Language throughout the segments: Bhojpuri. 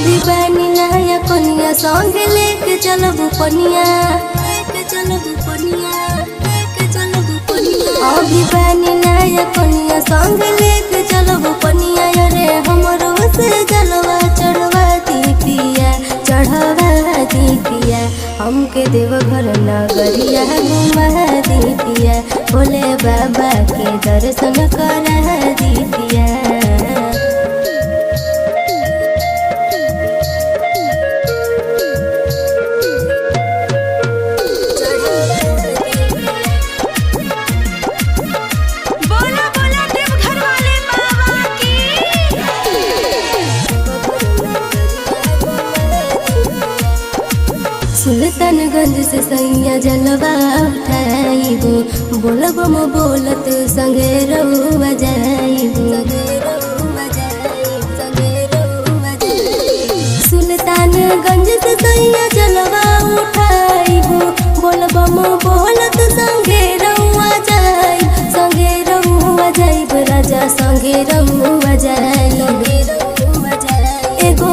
अभी बानी नया कनिया संग लेके चलब पनिया, अभी बानी नया कनिया संग लेके चलब पनिया। अरे हमरो से जलवा चढ़वा दी पिया, चढ़वा दी पिया। हमके देवघर नगरिया घुमा दी पिया, भोले बाबा के दर्शन करा दी पिया। सुल्तानगंज से सैया जलवा उठाइबो, बोलबम बोलत संगे रहुआ जाइबो। सुल्तानगंज से सैया जलवा उठाइबो, बोलबम बोलत संगे रहुआ जाइब, संगे रहुआ जाइब राजा संगे रहुआ जाइब। एगो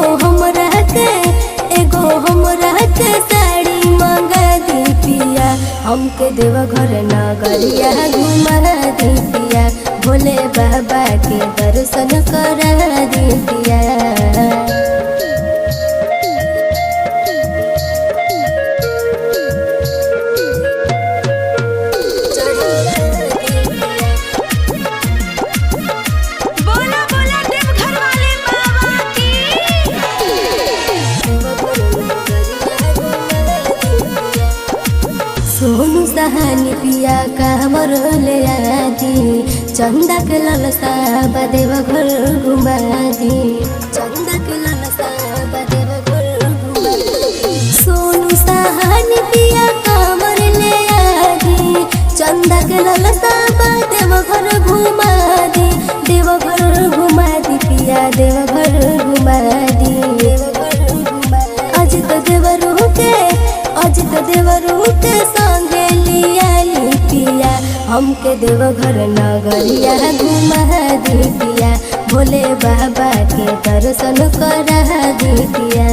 हमरा के साड़ी मंगा दी पिया, हमके देवघर नगरिया घुमा दी पिया, भोले बाबा के दर्शन करा दी पिया। सोनू सहानी पिया कांवर ले आदी, चंदा के ललसा देवघर घुमा दी, चंदा के ललसा देवघर घुमा दी। सोनू सहानी पिया कांवर ले आदी, चंदा के ललसा देवघर घुमा दी, देवघर घुमा दी पिया, देवघर घुमा दी। अजित देवरू के संगे लिया पिया, हमके देवघर नगरिया घुमा दी पिया, भोले बाबा के दर्शन करा दी पिया।